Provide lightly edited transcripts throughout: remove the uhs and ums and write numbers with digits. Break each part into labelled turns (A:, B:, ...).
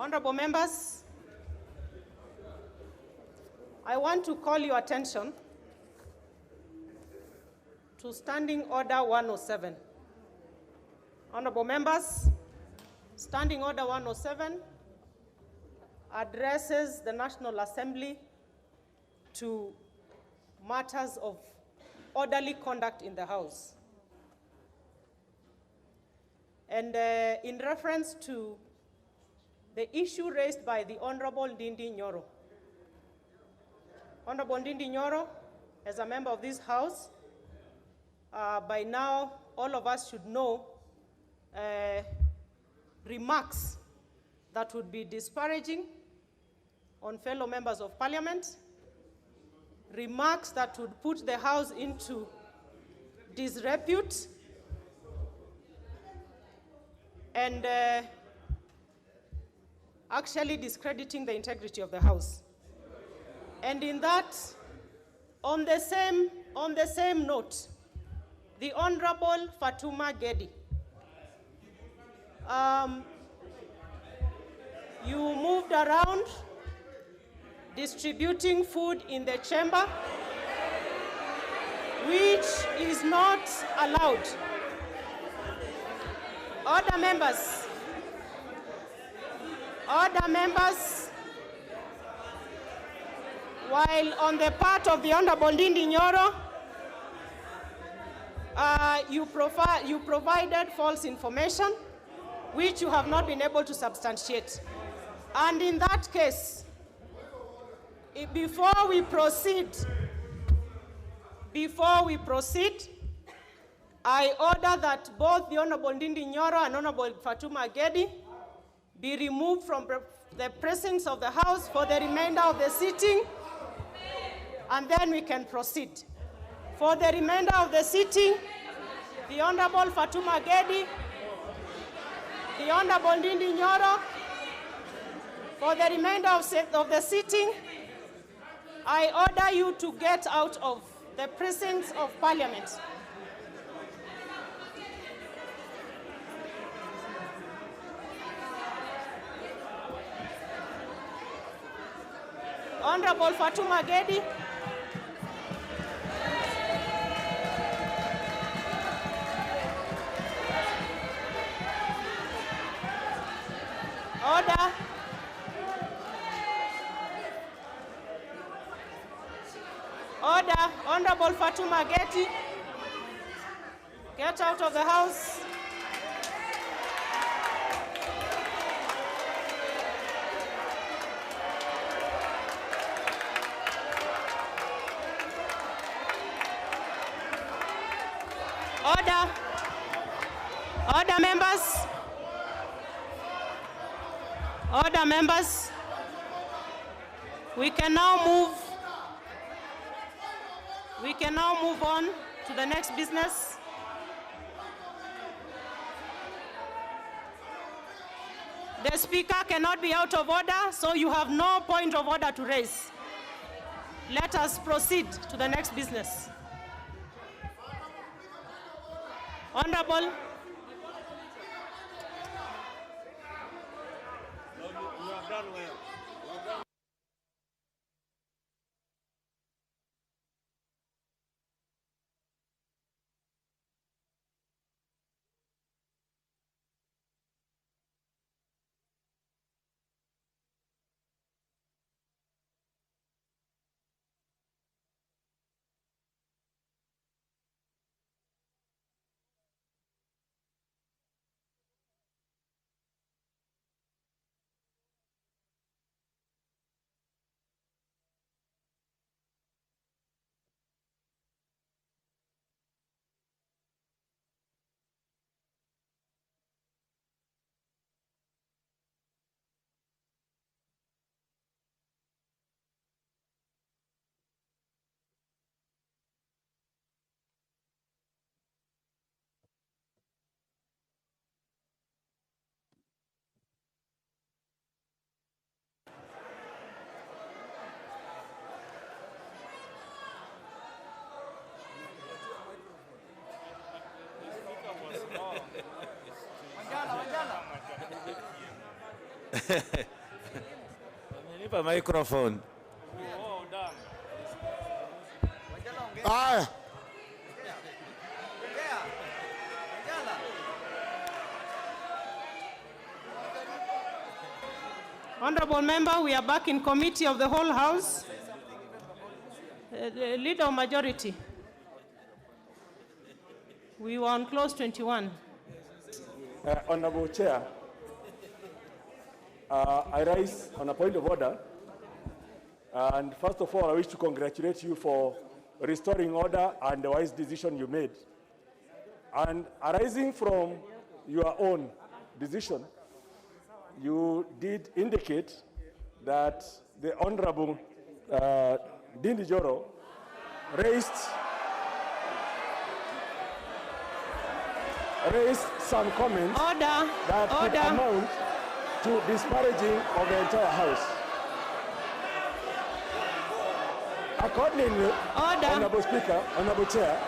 A: Honorable members, I want to call your attention to Standing Order 107. Honorable members, Standing Order 107 addresses the National Assembly to matters of orderly conduct in the House. And in reference to the issue raised by the Honorable Ndindi Nyoro. Honorable Ndindi Nyoro, as a member of this House, by now all of us should know remarks that would be disparaging on fellow members of Parliament, remarks that would put the House into disrepute, and actually discrediting the integrity of the House. And in that, on the same note, the Honorable Fatuma Gedi, you moved around distributing food in the chamber, which is not allowed. Order members, while on the part of the Honorable Ndindi Nyoro, you provided false information, which you have not been able to substantiate. And in that case, before we proceed, I order that both the Honorable Ndindi Nyoro and Honorable Fatuma Gedi be removed from the precincts of the House for the remainder of the sitting, and then we can proceed. For the remainder of the sitting, the Honorable Fatuma Gedi, the Honorable Ndindi Nyoro, for the remainder of the sitting, I order you to get out of the precincts of Parliament. Honorable Fatuma Gedi. Order. Order. Honorable Fatuma Gedi, get out of the House. Order. Order, members. Order, members. We can now move on to the next business. The Speaker cannot be out of order, so you have no point of order to raise. Let us proceed to the next business. Honorable. You have done well.
B: Amenipa microphone.
C: Aya.
A: Honorable member, we are back in committee of the whole house. Leader of majority. We were on clause 21.
D: Honorable Chair, I rise on a point of order. And first of all, I wish to congratulate you for restoring order and the wise decision you made. And arising from your own decision, you did indicate that the Honorable Ndindi Nyoro raised some comments that could amount to disparaging of the entire House. Accordingly, Honorable Speaker, Honorable Chair,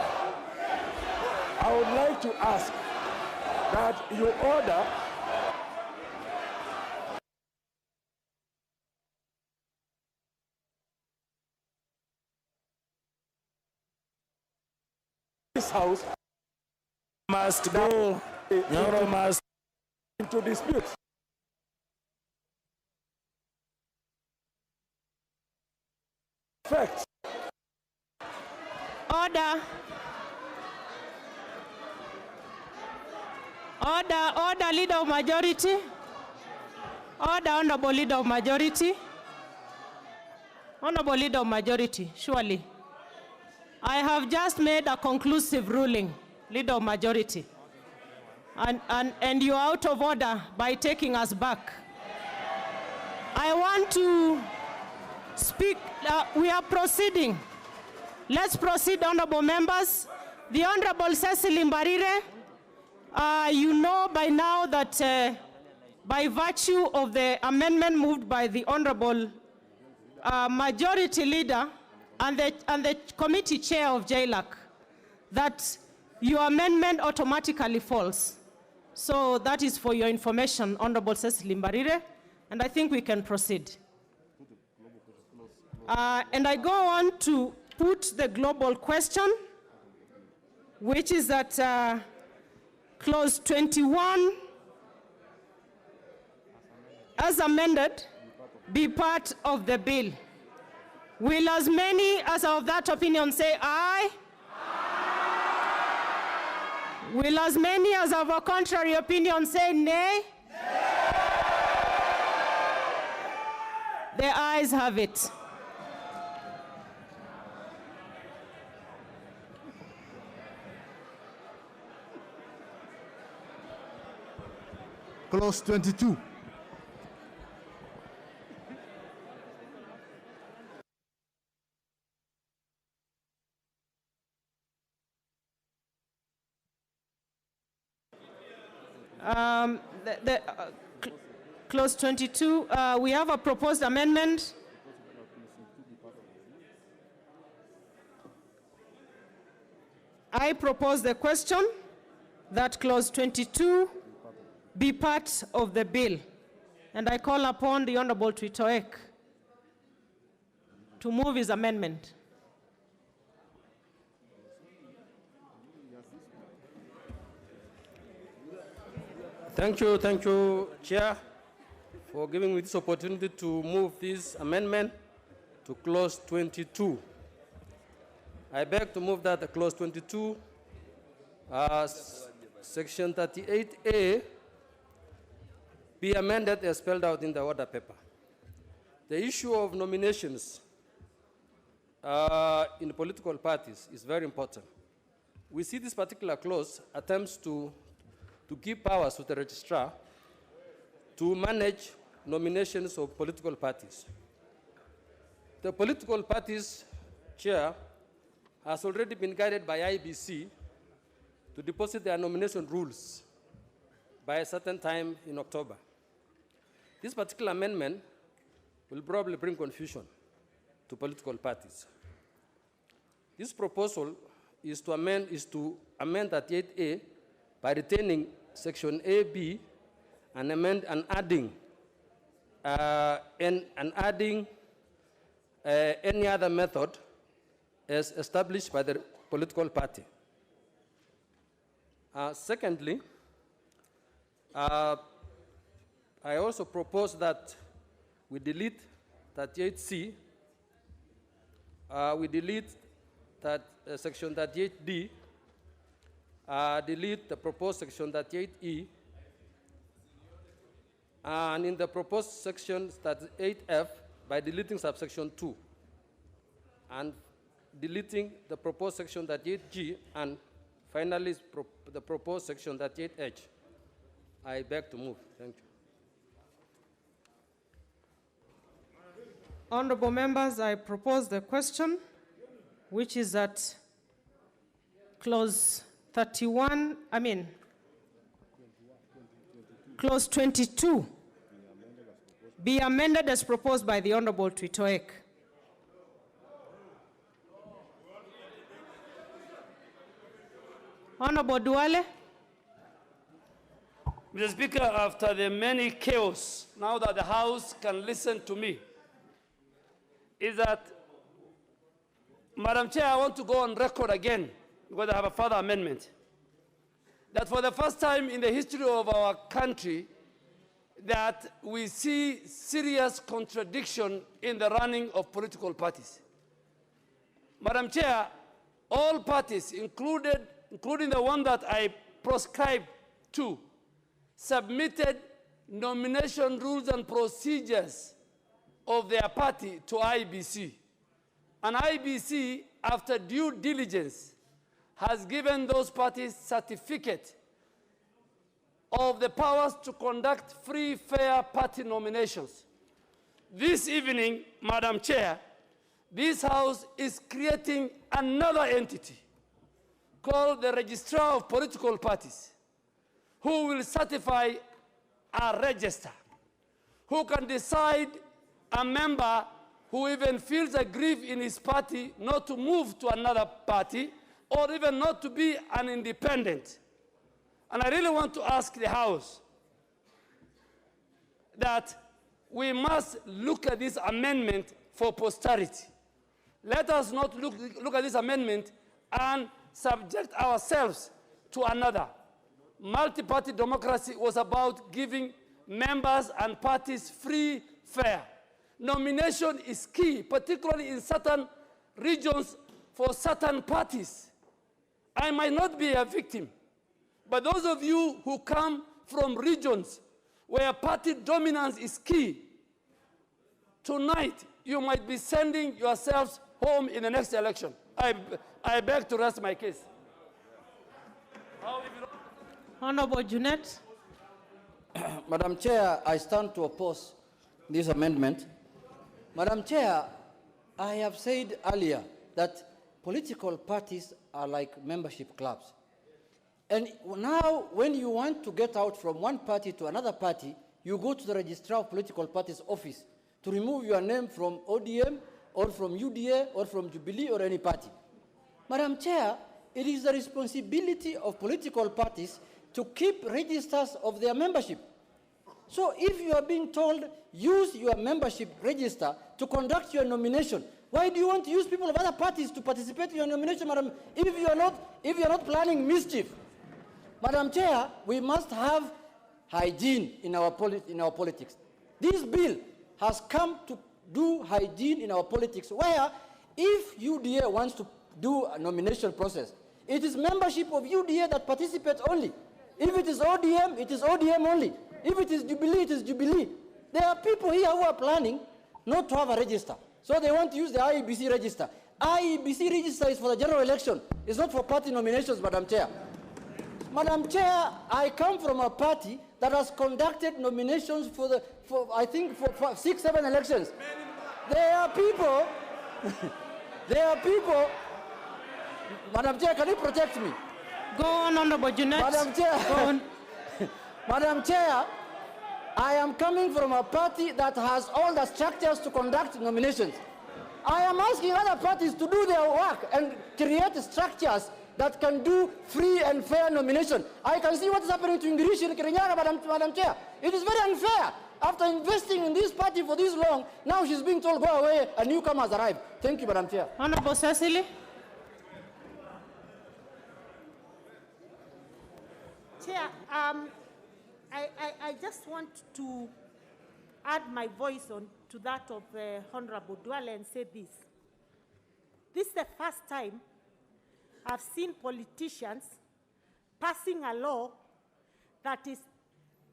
D: I would like to ask that you order this House
B: Must go. Nyoro must.
D: into dispute. Fact.
A: Order. Order, leader of majority. Order, honorable leader of majority. Honorable leader of majority, surely. I have just made a conclusive ruling, leader of majority. And you're out of order by taking us back. I want to speak. We are proceeding. Let's proceed, honorable members. The Honorable Cecily Mbarire, you know by now that by virtue of the amendment moved by the Honorable Majority Leader and the committee chair of JLAC, that your amendment automatically falls. So that is for your information, Honorable Cecily Mbarire, and I think we can proceed. And I go on to put the global question, which is that clause 21, as amended, be part of the bill. Will as many as are of that opinion say aye? Will as many as of a contrary opinion say nay? The ayes have it.
C: Clause 22.
A: Clause 22, we have a proposed amendment. I propose the question that clause 22 be part of the bill. And I call upon the Honorable Twitoek to move his amendment.
E: Thank you, Chair, for giving me this opportunity to move this amendment to clause 22. I beg to move that clause 22, section 38A, be amended as spelled out in the order paper. The issue of nominations in political parties is very important. We see this particular clause attempts to give powers to the registrar to manage nominations of political parties. The political parties chair has already been guided by IBC to deposit their nomination rules by a certain time in October. This particular amendment will probably bring confusion to political parties. This proposal is to amend 38A by retaining section AB and adding and adding any other method as established by the political party. Secondly, I also propose that we delete 38C, we delete section 38D, delete the proposed section 38E, and in the proposed section 38F by deleting subsection 2, and deleting the proposed section 38G, and finally the proposed section 38H. I beg to move. Thank you.
A: Honorable members, I propose the question, which is that clause 22 be amended as proposed by the Honorable Twitoek. Honorable Duale.
C: Mr. Speaker, after the many chaos, now that the House can listen to me, is that, Madam Chair, I want to go on record again, because I have a further amendment, that for the first time in the history of our country, that we see serious contradiction in the running of political parties. Madam Chair, all parties, including the one that I proscribed to, submitted nomination rules and procedures of their party to IEBC. And IEBC, after due diligence, has given those parties certificate of the powers to conduct free, fair party nominations. This evening, Madam Chair, this House is creating another entity called the Registrar of Political Parties, who will certify a register, who can decide a member who even feels a grief in his party not to move to another party or even not to be an independent. And I really want to ask the House that we must look at this amendment for posterity. Let us not look at this amendment and subject ourselves to another. Multi-party democracy was about giving members and parties free, fair. Nomination is key, particularly in certain regions for certain parties. I might not be a victim, but those of you who come from regions where party dominance is key, tonight you might be sending yourselves home in the next election. I beg to rest my case.
A: Honorable Junet.
F: Madam Chair, I stand to oppose this amendment. Madam Chair, I have said earlier that political parties are like membership clubs. And now, when you want to get out from one party to another party, you go to the Registrar of Political Parties office to remove your name from ODM or from UDA or from Jubilee or any party. Madam Chair, it is the responsibility of political parties to keep registers of their membership. So if you are being told, use your membership register to conduct your nomination, why do you want to use people of other parties to participate in your nomination, Madam, if you are not planning mischief? Madam Chair, we must have hygiene in our politics. This bill has come to do hygiene in our politics, where if UDA wants to do a nomination process, it is membership of UDA that participates only. If it is ODM, it is ODM only. If it is Jubilee, it is Jubilee. There are people here who are planning not to have a register, so they want to use the IEBC register. IEBC register is for the general election. It's not for party nominations, Madam Chair. Madam Chair, I come from a party that has conducted nominations for 6, 7 elections. There are people, Madam Chair, can you protect me?
A: Go on, Honorable Junet.
F: Madam Chair,
A: Go on.
F: Madam Chair, I am coming from a party that has all the structures to conduct nominations. I am asking other parties to do their work and create structures that can do free and fair nomination. I can see what is happening to Ingirishi in Kirinyaga, Madam Chair. It is very unfair. After investing in this party, party for this long. Now she's being told, go away, a newcomer has arrived. Thank you, Madam Chair.
A: Honorable Cecily.
G: Chair, I just want to add my voice on to that of Honorable Duale and say this. This is the first time I've seen politicians passing a law that is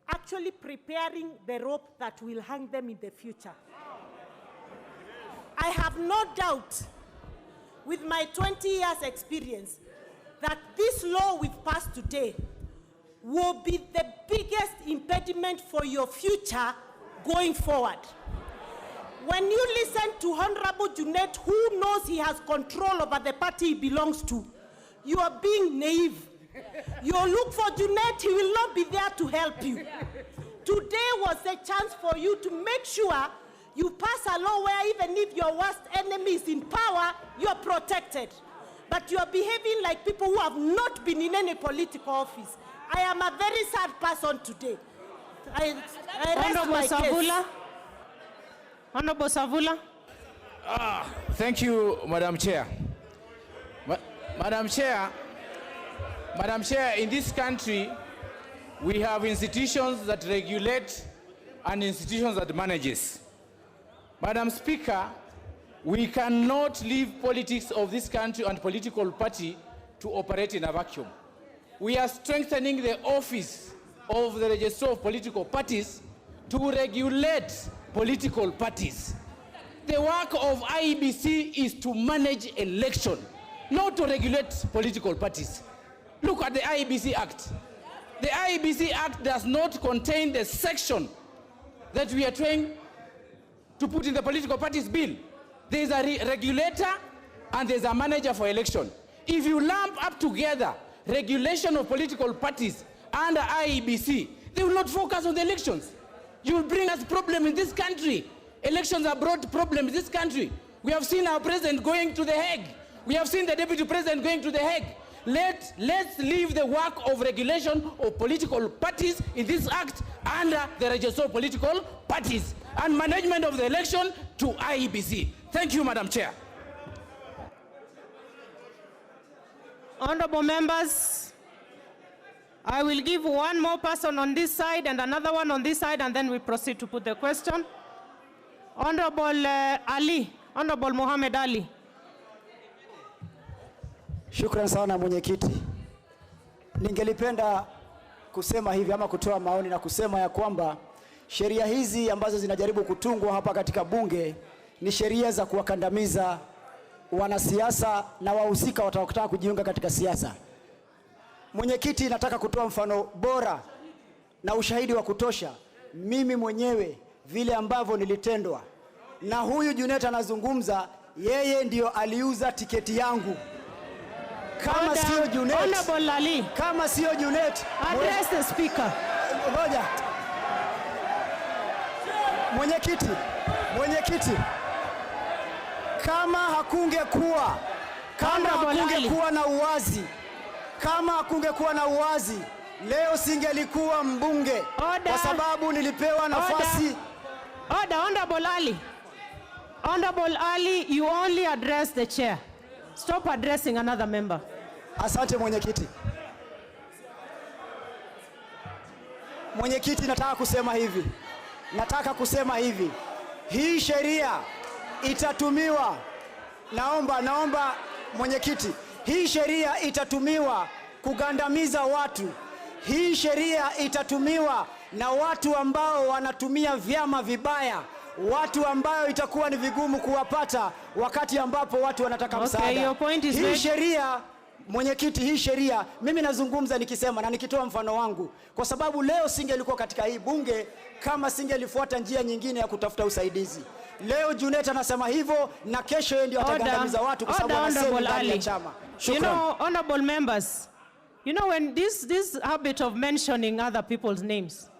G: actually preparing the rope that will hang them in the future. I have no doubt, with my 20 years experience, that this law we've passed today will be the biggest impediment for your future going forward. When you listen to Honorable Junet, who knows he has control over the party he belongs to, you are being naive. You look for Junet, he will not be there to help you. Today was a chance for you to make sure you pass a law where even if your worst enemy is in power, you are protected. But you are behaving like people who have not been in any political office. I am a very sad person today. I rest my case.
A: Honorable Savula.
B: Thank you, Madam Chair. Madam Chair, in this country, we have institutions that regulate and institutions that manages. Madam Speaker, we cannot leave politics of this country and political party to operate in a vacuum. We are strengthening the office of the Registrar of Political Parties to regulate political parties. The work of IEBC is to manage election, not to regulate political parties. Look at the IEBC Act. The IEBC Act does not contain the section that we are trying to put in the political parties bill. There is a regulator and there is a manager for election. If you lump up together regulation of political parties under IEBC, they will not focus on the elections. You will bring us problem in this country. Elections have brought problems in this country. We have seen our president going to The Hague. We have seen the deputy president going to The Hague. Let's leave the work of regulation of political parties in this act under the Register of Political Parties and management of the election to IEBC. Thank you, Madam Chair.
A: Honorable members, I will give one more person on this side and another one on this side, and then we proceed to put the question. Honorable Ali, Honorable Mohammed Ali.
H: Shukran sana mwenyekiti. Ningelipenda kusema hivi ama kutoa maoni na kusema ya kwamba sheria hizi ambazo zinajaribu kutungwa hapa katika bunge ni sheria za kuwakandamiza wanasiasa na wahusika watakaotaka kujiunga katika siasa. Mwenyekiti, nataka kutoa mfano bora na ushahidi wa kutosha mimi mwenyewe vile ambavyo nilitendwa. Na huyu Junet anazungumza, yeye ndio aliuza tiketi yangu. Kama sio Junet,
A: Honorable Ali,
H: kama sio Junet,
A: address the speaker.
H: Ngoja. Mwenyekiti, kama hakungekuwa na uwazi, leo singelikuwa mbunge. Kwa sababu nilipewa nafasi.
A: Honorable Ali, you only address the chair. Stop addressing another member.
H: Asante mwenyekiti. Mwenyekiti, nataka kusema hivi. Hii sheria itatumiwa. Naomba mwenyekiti. Hii sheria itatumiwa kugandamiza watu. Hii sheria itatumiwa na watu ambao wanatumia vyama vibaya. Watu ambao itakuwa ni vigumu kuwapata wakati ambapo watu wanataka msaada.
A: Your point is
H: hii sheria, mwenyekiti, hii sheria mimi nazungumza nikisema na nikitoa mfano wangu, kwa sababu leo singelikuwa katika hii bunge kama singelifuata njia nyingine ya kutafuta usaidizi. Leo Junet anasema hivyo na kesho yeye ndio atagandamiza watu kwa sababu anasema ndani ya chama.
A: You know, honorable members, you know when this habit of mentioning other people's names,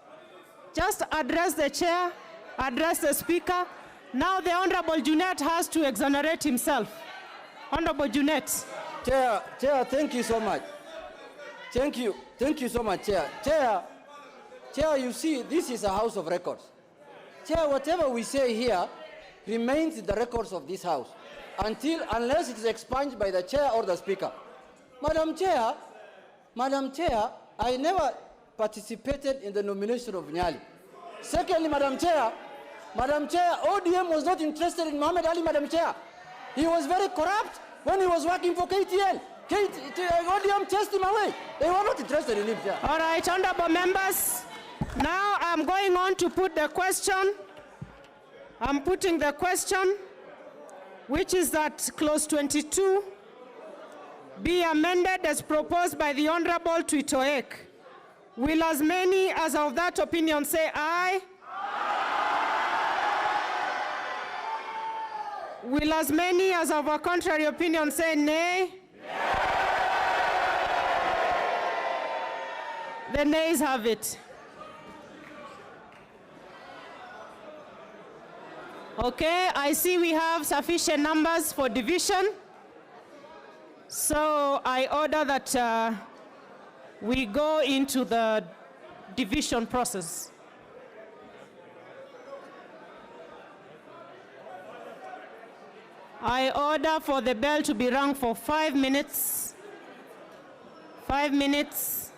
A: just address the chair, address the speaker. Now the Honorable Junet has to exonerate himself. Honorable Junet.
F: Chair, thank you so much. Thank you so much, Chair. Chair, you see, this is a house of records. Chair, whatever we say here remains in the records of this House unless it is expunged by the Chair or the Speaker. Madam Chair, I never participated in the nomination of Nyali. Secondly, Madam Chair, ODM was not interested in Mohammed Ali, Madam Chair. He was very corrupt when he was working for KTN. ODM chased him away. They were not interested in him, Chair.
A: All right, honorable members. Now I'm going on to put the question. I'm putting the question, which is that clause 22 be amended as proposed by the Honorable Tuitoek. Will as many as of that opinion say aye? Will as many as of a contrary opinion say nay? The nays have it. Okay, I see we have sufficient numbers for division. So I order that we go into the division process. I order for the bell to be rung for 5 minutes. 5 minutes.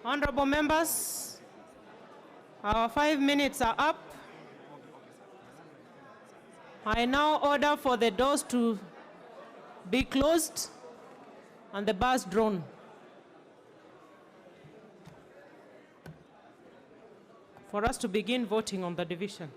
A: Honorable members, our 5 minutes are up. I now order for the doors to be closed and the bars drawn. For us to begin voting on the division.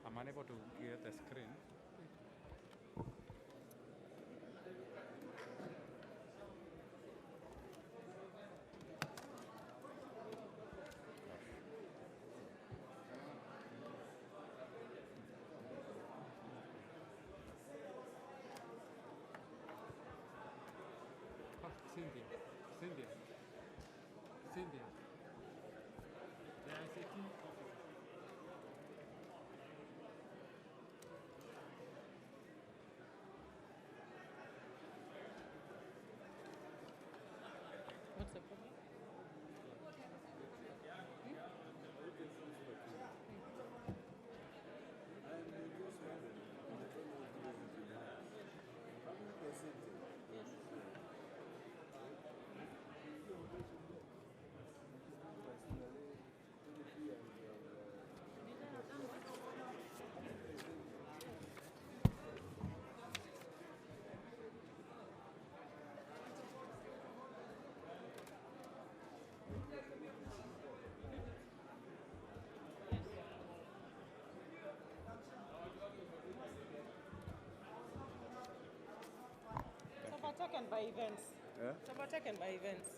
I: I'm unable to get the screen. Cynthia. The ICT officer.
A: What's the problem? It's overtaken by events.
D: Yeah?
A: It's overtaken by events.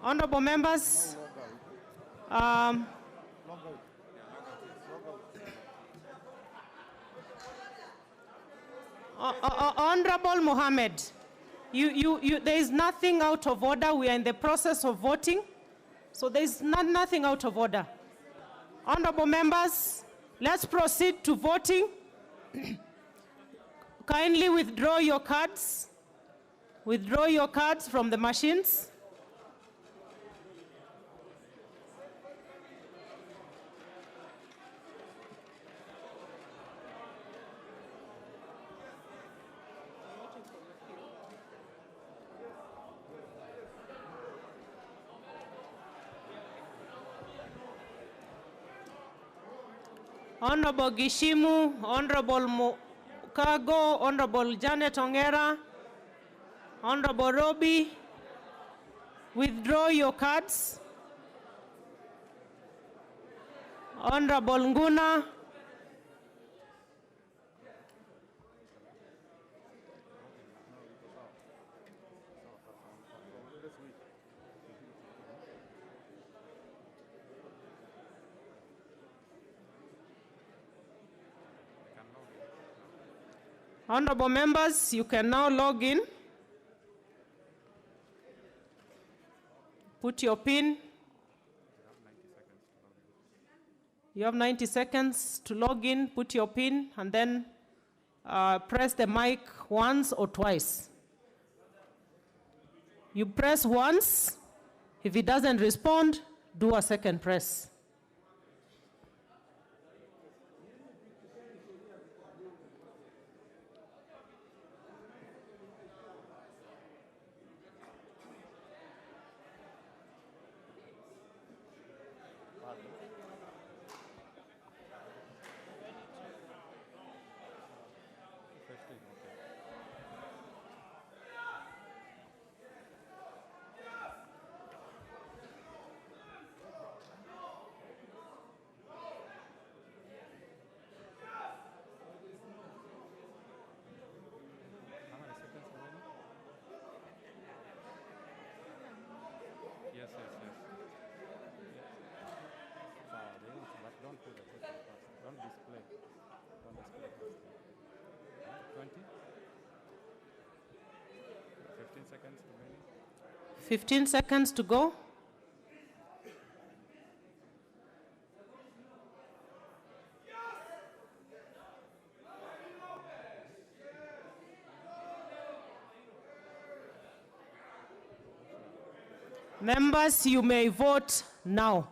A: Honorable members, Honorable Mohammed, there is nothing out of order. We are in the process of voting, so there is nothing out of order. Honorable members, let's proceed to voting. Kindly withdraw your cards. Withdraw your cards from the machines. Honorable Gishimu, Honorable Mukago, Honorable Janet Ongera, Honorable Robi, withdraw your cards. Honorable Nguna, honorable members, you can now log in. Put your PIN. You have 90 seconds to log in, put your PIN, and then press the mic once or twice. You press once. If it doesn't respond, do a second press.
I: How many seconds remaining? Yes, yes, yes. But don't put the question first. Don't display. Don't display first. 20? 15 seconds remaining.
A: 15 seconds to go. Members, you may vote now.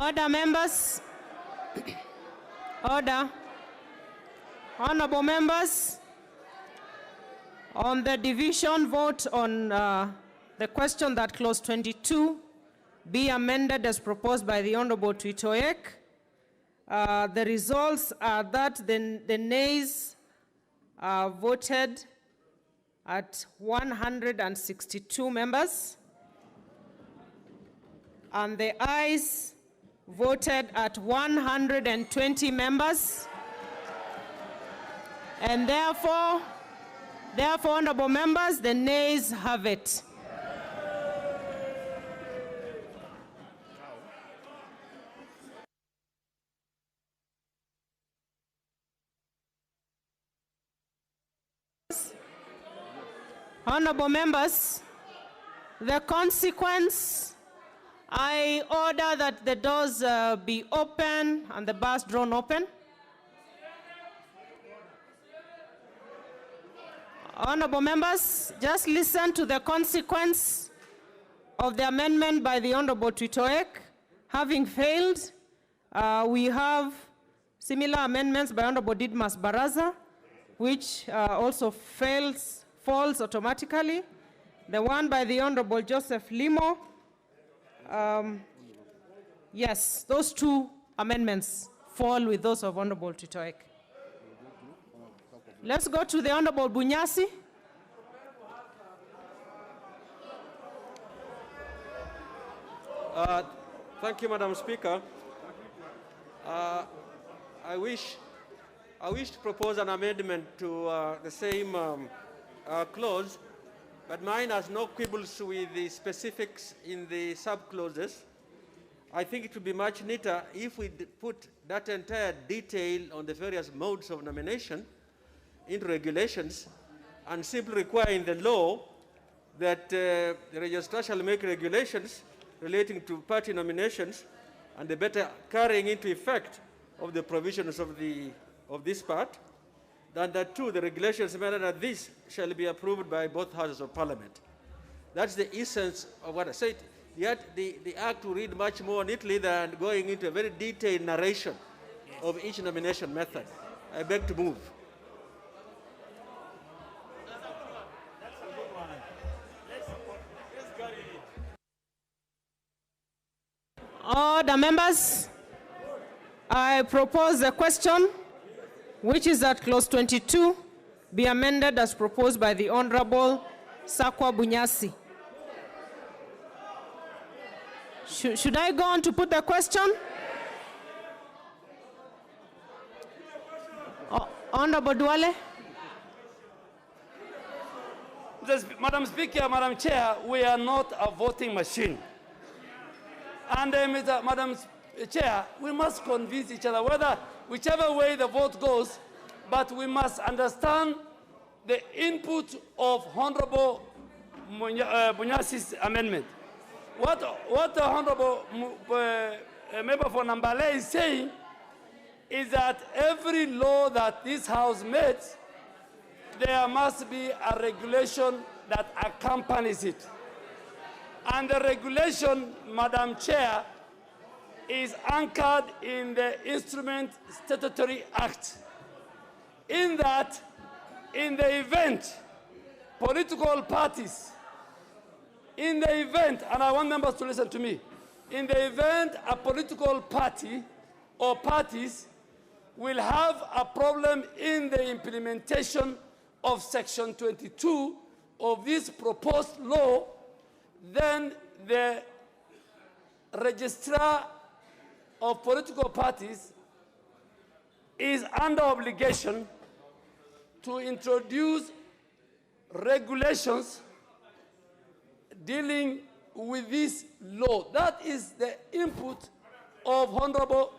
A: Order, members. Order. Honorable members, on the division vote on the question that clause 22 be amended as proposed by the Honorable Tuitoek, the results are that the nays voted at 162 members, and the ayes voted at 120 members. And therefore, honorable members, the nays have it. Honorable members, the consequence, I order that the doors be open and the bars drawn open. Honorable members, just listen to the consequence of the amendment by the Honorable Tuitoek. Having failed, we have similar amendments by Honorable Didmas Baraza, which also falls automatically. The one by the Honorable Joseph Limo, yes, those two amendments fall with those of Honorable Tuitoek. Let's go to the Honorable Bunyasi.
E: Thank you, Madam Speaker. I wish to propose an amendment to the same clause, but mine has no quibbles with the specifics in the sub-clauses. I think it would be much neater if we put that entire detail on the various modes of nomination
J: into regulations and simply require in the law that the registrar shall make regulations relating to party nominations and the better carrying into effect of the provisions of this part, than that too the regulations manner that this shall be approved by both houses of parliament. That's the essence of what I said. Yet the act will read much more neatly than going into a very detailed narration of each nomination method. I beg to move.
A: Order, members. I propose the question, which is that clause 22 be amended as proposed by the Honorable Sakwa Bunyasi. Should I go on to put the question? Honorable Duale.
C: Madam Speaker, Madam Chair, we are not a voting machine. And Madam Chair, we must convince each other whether, whichever way the vote goes, but we must understand the input of Honorable Bunyasi's amendment. What the Honorable Member for Nambale is saying is that every law that this House makes, there must be a regulation that accompanies it. And the regulation, Madam Chair, is anchored in the Instrument Statutory Act. In that, in the event, political parties, in the event, and I want members to listen to me, in the event a political party or parties will have a problem in the implementation of Section 22 of this proposed law, then the registrar of political parties is under obligation to introduce regulations dealing with this law. That is the input of Honorable,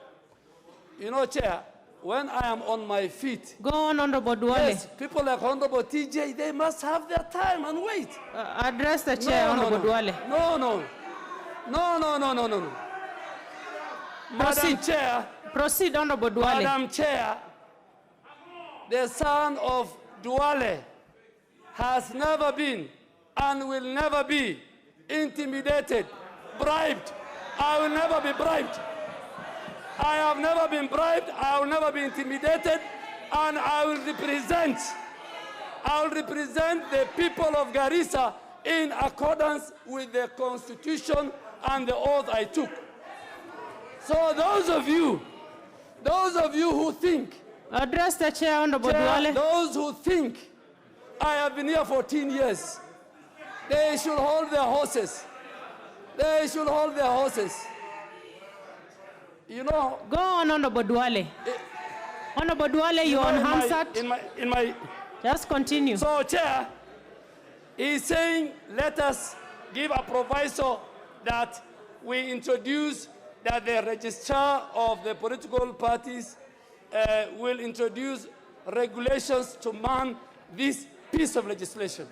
C: Chair, when I am on my feet.
A: Go on, Honorable Duale.
C: Yes, people like Honorable TJ, they must have their time and wait.
A: Address the chair, Honorable Duale.
C: No. Madam Chair.
A: Proceed, Honorable Duale.
C: Madam Chair, the son of Duale has never been and will never be intimidated, bribed. I will never be bribed. I have never been bribed, I will never be intimidated, and I will represent the people of Garissa in accordance with the Constitution and the oath I took. So those of you who think,
A: address the chair, Honorable Duale.
C: Those who think I have been here 14 years, they should hold their horses. They should hold their horses.
A: Go on, Honorable Duale. Honorable Duale, you're unanswered. Just continue.
C: So, Chair, he's saying, let us give a proviso that we introduce that the registrar of the political parties will introduce regulations to man this piece of legislation.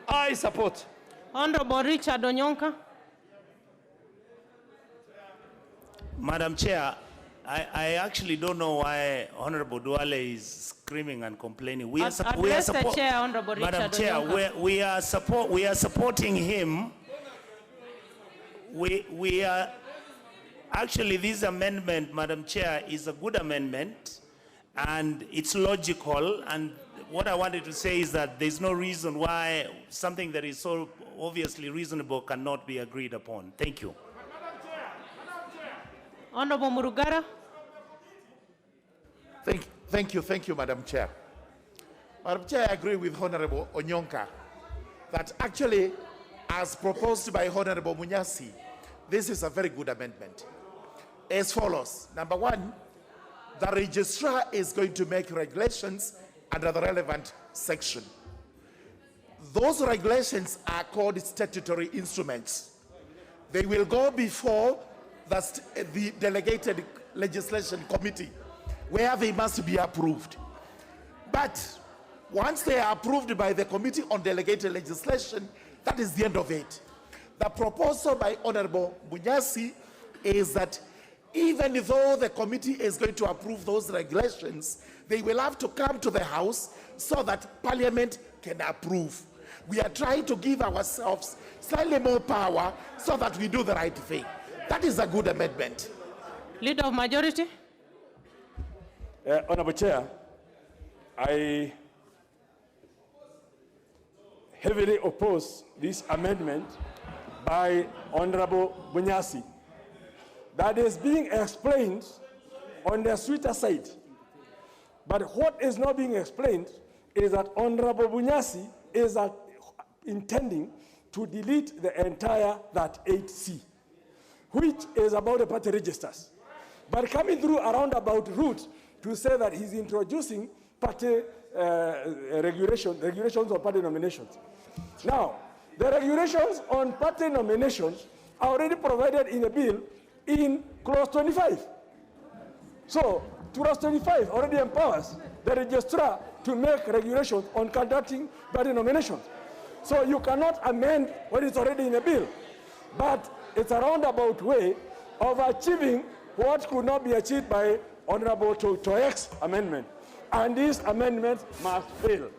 C: I support.
A: Honorable Richard Onyonka.
K: Madam Chair, I actually don't know why Honorable Duale is screaming and complaining.
A: Address the chair, Honorable Richard
K: Madam Chair,
A: Onyonka.
K: we are supporting him. We are actually, this amendment, Madam Chair, is a good amendment and it's logical. And what I wanted to say is that there's no reason why something that is so obviously reasonable cannot be agreed upon. Thank you.
A: Honorable Murugara.
L: Thank you, Madam Chair. Madam Chair, I agree with Honorable Onyonka that actually, as proposed by Honorable Munyasi, this is a very good amendment. As follows. Number one, the registrar is going to make regulations under the relevant section. Those regulations are called statutory instruments. They will go before the delegated legislation committee, where they must be approved. But Once they are approved by the Committee on Delegated Legislation, that is the end of it. The proposal by Honorable Munyasi is that even though the committee is going to approve those regulations, they will have to come to the House so that Parliament can approve. We are trying to give ourselves slightly more power so that we do the right thing. That is a good amendment.
A: Leader of Majority.
D: Honorable Chair, I heavily oppose this amendment by Honorable Munyasi that is being explained on the sweeter side. But what is not being explained is that Honorable Munyasi is intending to delete the entire that 8C, which is about the party registers. But coming through a roundabout route to say that he's introducing party regulations on party nominations. Now, the regulations on party nominations are already provided in the bill in clause 25. So, clause 25 already empowers the registrar to make regulations on conducting party nominations. So you cannot amend what is already in the bill. But it's a roundabout way of achieving what could not be achieved by Honorable Toek's amendment. And this amendment must fail.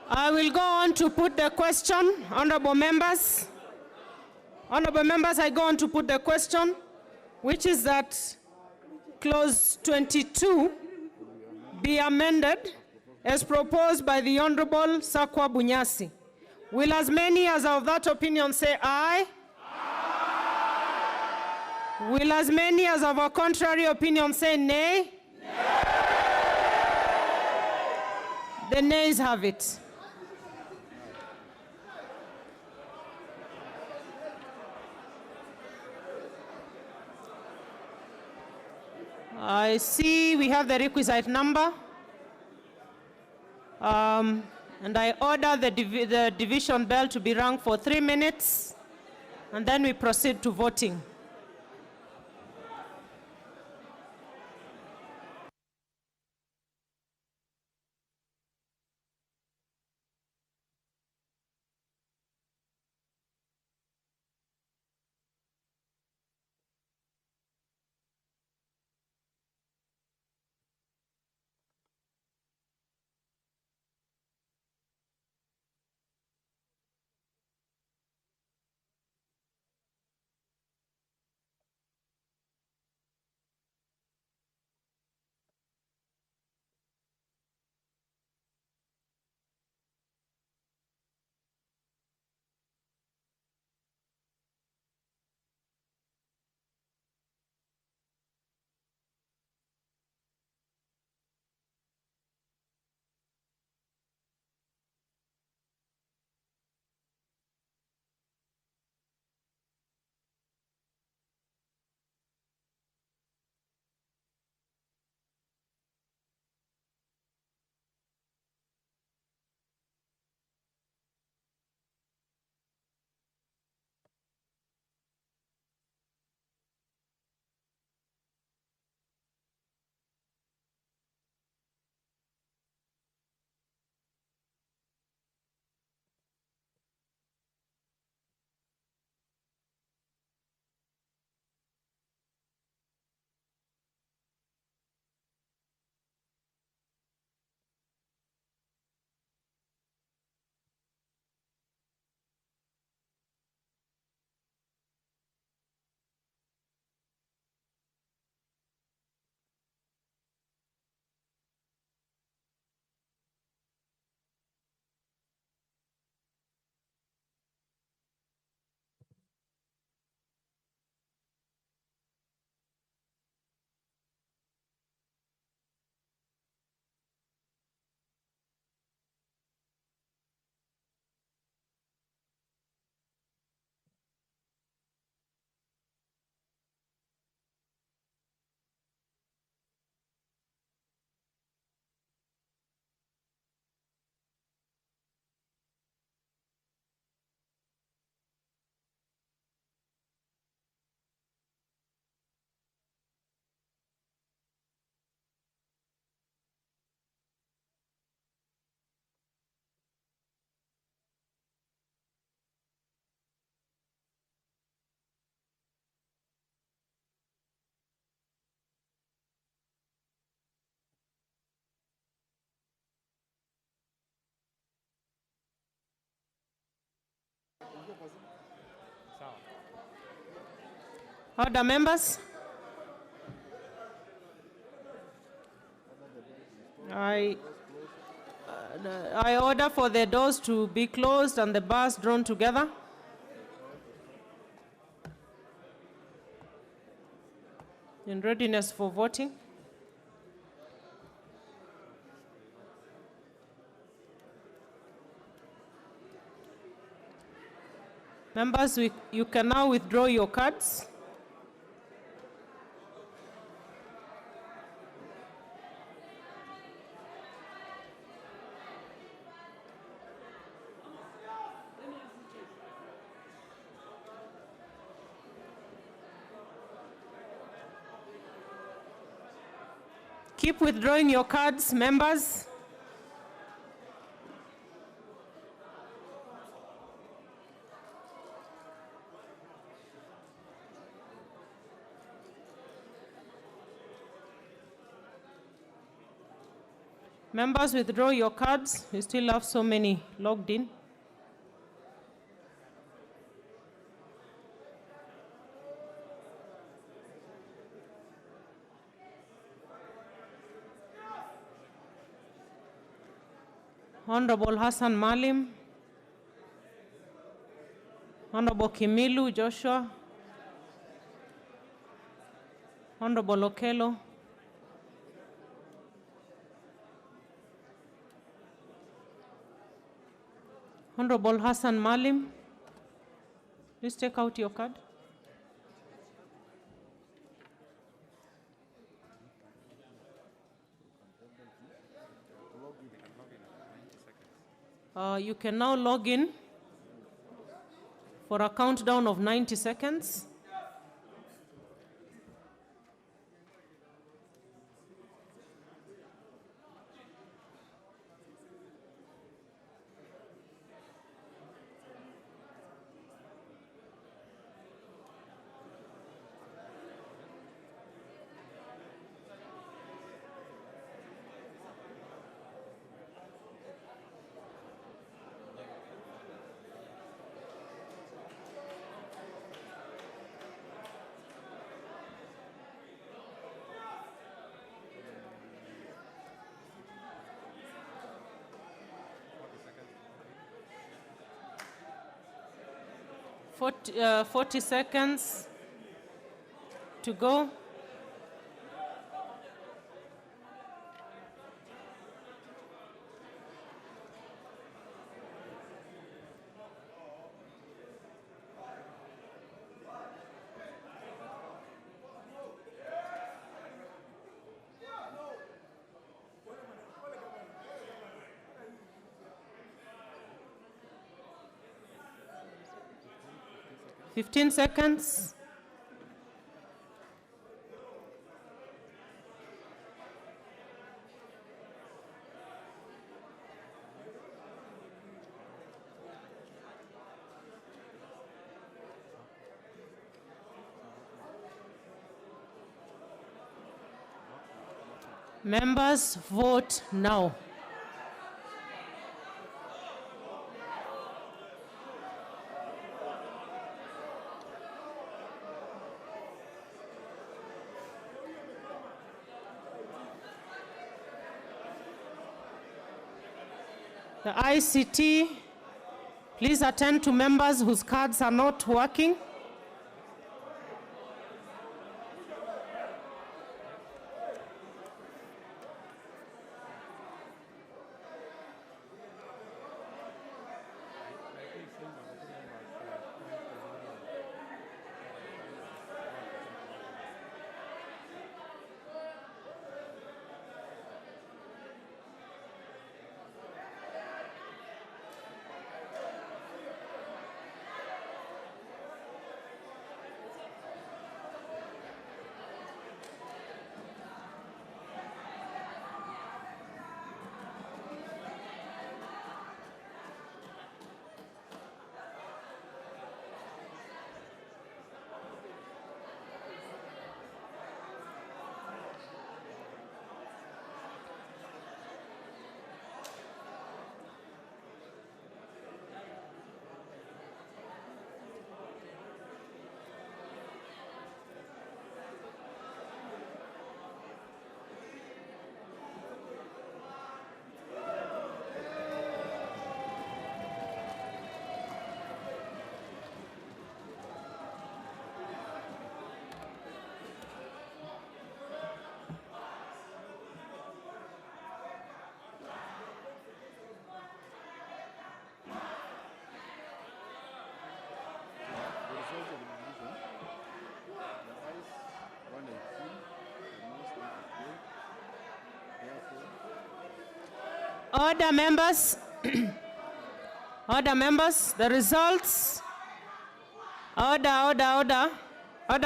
A: I will go on to put the question, honorable members. Honorable members, I go on to put the question, which is that clause 22 be amended as proposed by the Honorable Sakwa Munyasi. Will as many as are of that opinion say aye? Aye. Will as many as of a contrary opinion say nay? Nay. The nays have it. I see we have the requisite number. And I order the division bell to be rung for 3 minutes, and then we proceed to voting. Order, members. I order for the doors to be closed and the bars drawn together. In readiness for voting. Members, you can now withdraw your cards. Keep withdrawing your cards, members. Members, withdraw your cards. We still have so many logged in. Honorable Hassan Malim, Honorable Kimilu Joshua, Honorable Okello, Honorable Hassan Malim, please take out your card. You can now log in for a countdown of 90 seconds. Uh, 40 seconds to go. Fifteen seconds. Members, vote now. The ICT, please attend to members whose cards are not working. Order, members. Order, members. The results. Order,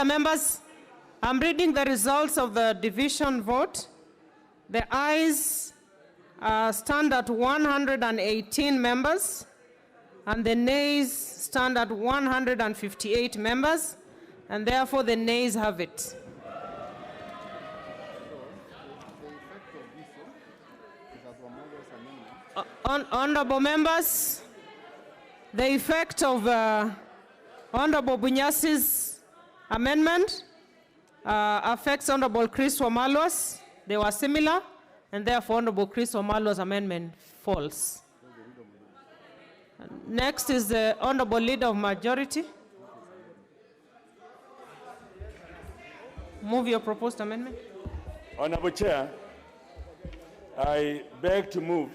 A: members. I'm reading the results of the division vote. The ayes stand at 118 members, and the nays stand at 158 members, and therefore the nays have it. Honorable members, the effect of Honorable Bunyasi's amendment affects Honorable Chris Wamalwa's. They were similar, and therefore Honorable Chris Wamalwa's amendment falls. Next is the Honorable Leader of Majority. Move your proposed amendment.
D: Honorable Chair, I beg to move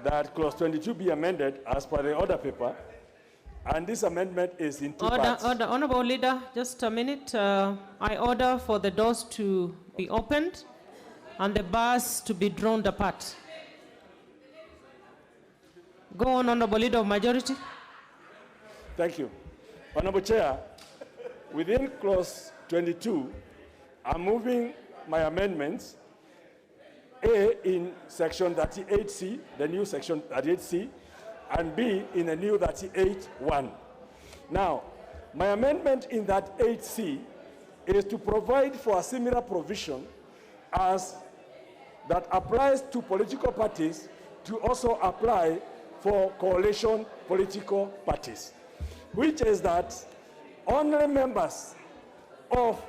D: that clause 22 be amended as per the order paper, and this amendment is in two parts.
A: Order, Honorable Leader, just a minute. I order for the doors to be opened and the bars to be drawn apart. Go on, Honorable Leader of Majority.
D: Thank you. Honorable Chair, within clause 22, I'm moving my amendments A in section 38C, the new section 38C, and B in the new 38(1). Now, my amendment in that 8C is to provide for a similar provision as that applies to political parties to also apply for coalition political parties, which is that only members of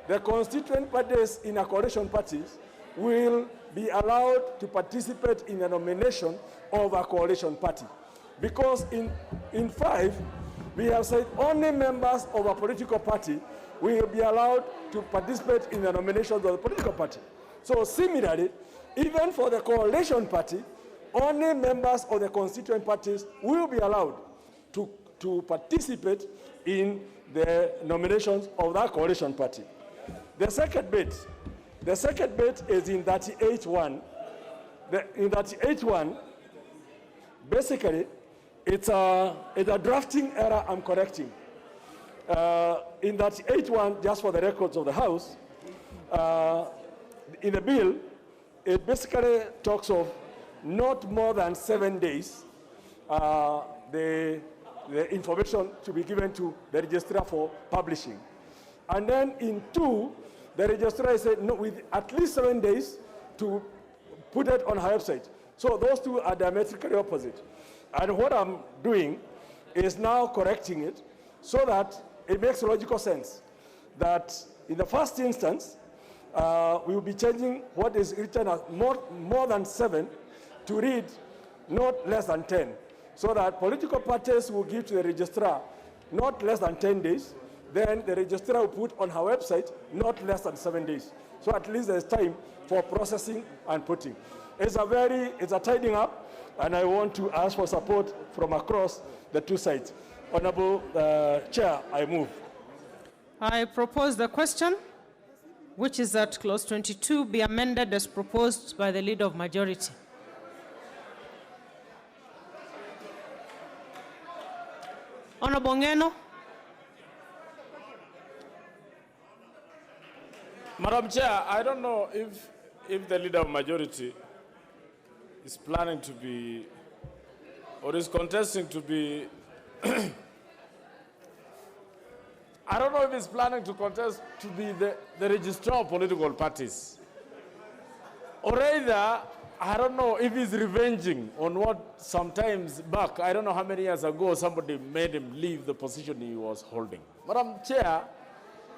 D: the constituent parties in a coalition parties will be allowed to participate in the nomination of a coalition party. Because in 5, we have said only members of a political party will be allowed to participate in the nominations of the political party. So similarly, even for the coalition party, only members of the constituent parties will be allowed to participate in the nominations of that coalition party. The second bit is in 38(1). In 38(1), basically, it's a drafting error I'm correcting. In 38(1), just for the records of the House, in the bill, it basically talks of not more than 7 days the information to be given to the registrar for publishing. And then in 2, the registrar said no, with at least 7 days to put it on her website. So those two are diametrically opposite. And what I'm doing is now correcting it so that it makes logical sense that in the first instance, we will be changing what is written as more than 7 to read not less than 10, so that political parties will give to the registrar not less than 10 days, then the registrar will put on her website not less than 7 days. So at least there's time for processing and putting. It's a tidying up, and I want to ask for support from across the two sides. Honorable Chair, I move.
A: I propose the question, which is that clause 22 be amended as proposed by the Leader of Majority. Honorable Ngeno.
B: Madam Chair, I don't know if the Leader of Majority is planning to be, or is contesting to be, I don't know if he's planning to contest to be the registrar of political parties. Or either, I don't know if he's revenging on what sometimes back, I don't know how many years ago, somebody made him leave the position he was holding. Madam Chair,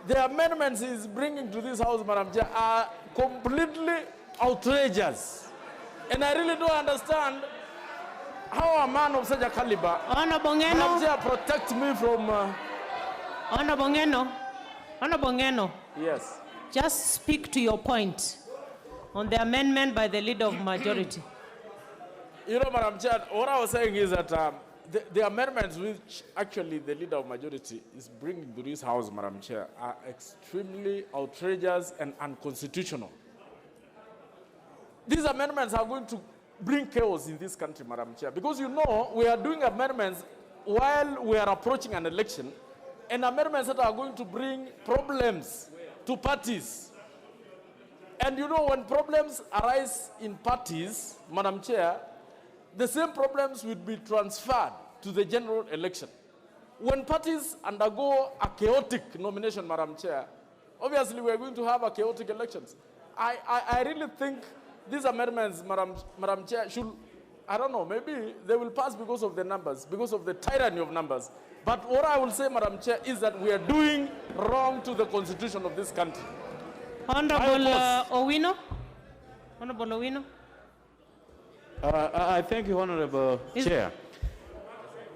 B: the amendments he's bringing to this House, Madam Chair, are completely outrageous. And I really don't understand how a man of such a caliber, Madam Chair, protect me from...
A: Honorable Ngeno.
B: Yes.
A: Just speak to your point on the amendment by the Leader of Majority.
B: You know, Madam Chair, what I was saying is that the amendments which actually the Leader of Majority is bringing to this House, Madam Chair, are extremely outrageous and unconstitutional. These amendments are going to
D: bring chaos in this country, Madam Chair. Because you know, we are doing amendments while we are approaching an election, and amendments that are going to bring problems to parties. And you know, when problems arise in parties, Madam Chair, the same problems will be transferred to the general election. When parties undergo a chaotic nomination, Madam Chair, obviously we are going to have a chaotic elections. I really think these amendments, Madam Chair, should, I don't know, maybe they will pass because of the numbers, because of the tyranny of numbers. But what I will say, Madam Chair, is that we are doing wrong to the constitution of this country.
A: Honorable Owino. Honorable Owino.
I: I thank you, Honorable Chair.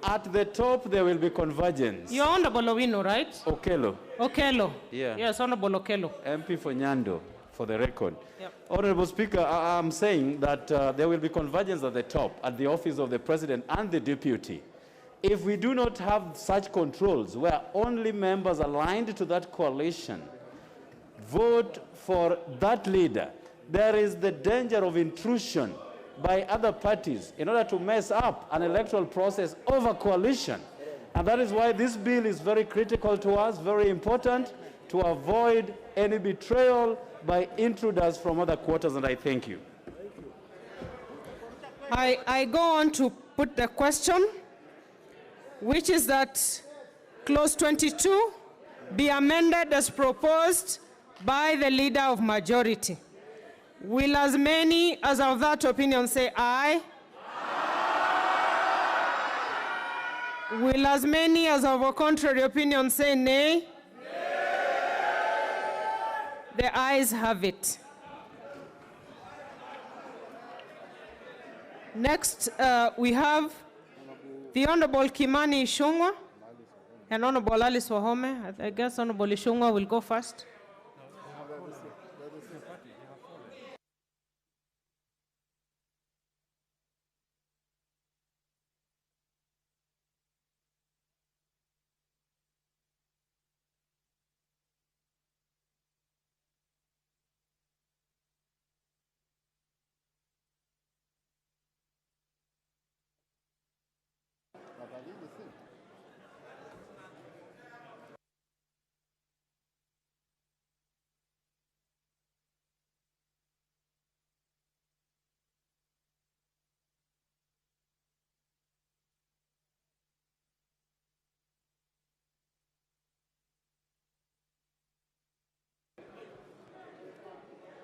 I: At the top, there will be convergence.
A: You're Honorable Owino, right?
I: Okello.
A: Okello.
I: Yeah.
A: Yes, Honorable Okello.
I: MP for Nyando, for the record.
A: Yep.
I: Honorable Speaker, I'm saying that there will be convergence at the top, at the office of the President and the Deputy. If we do not have such controls where only members aligned to that coalition vote for that leader, there is the danger of intrusion by other parties in order to mess up an electoral process over coalition. And that is why this bill is very critical to us, very important, to avoid any betrayal by intruders from other quarters, and I thank you.
A: I go on to put the question, which is that clause 22 be amended as proposed by the leader of majority. Will as many as of that opinion say aye? Aye. Will as many as of a contrary opinion say nay? Nay. The ayes have it. Next, we have the Honorable Kimani Ichung'wah and Honorable Alice Wahome. I guess Honorable Ichung'wah will go first.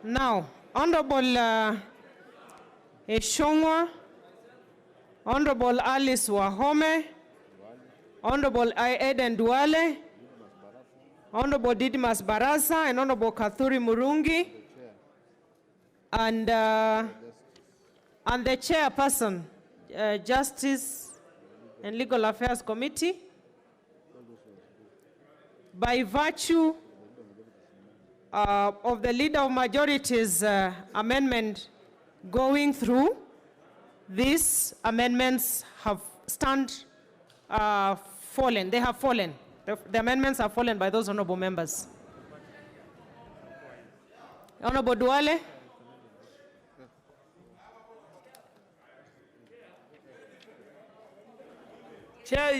A: Now, Honorable Ichung'wah, Honorable Alice Wahome, Honorable Eden Duale, Honorable Didmas Barasa, and Honorable Kathuri Murungi, and the chairperson, Justice and Legal Affairs Committee, by virtue of the Leader of Majority's amendment going through, these amendments have fallen. They have fallen. The amendments have fallen by those honorable members. Honorable Duale.
C: Chair,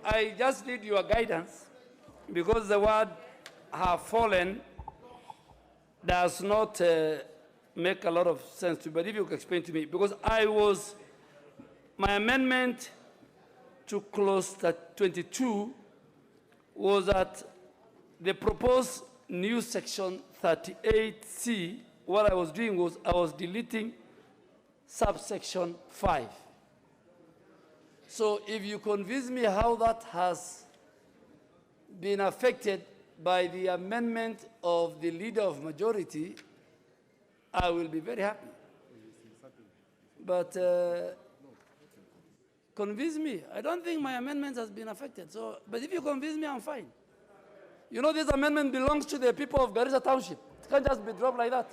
C: I just need your guidance because the word have fallen does not make a lot of sense to me, but if you could explain to me, because my amendment to clause 22 was that the proposed new section 38C, what I was doing was I was deleting subsection 5. So if you convince me how that has been affected by the amendment of the Leader of Majority, I will be very happy. But convince me. I don't think my amendment has been affected. So, but if you convince me, I'm fine. You know, this amendment belongs to the people of Garissa Township. It can't just be dropped like that.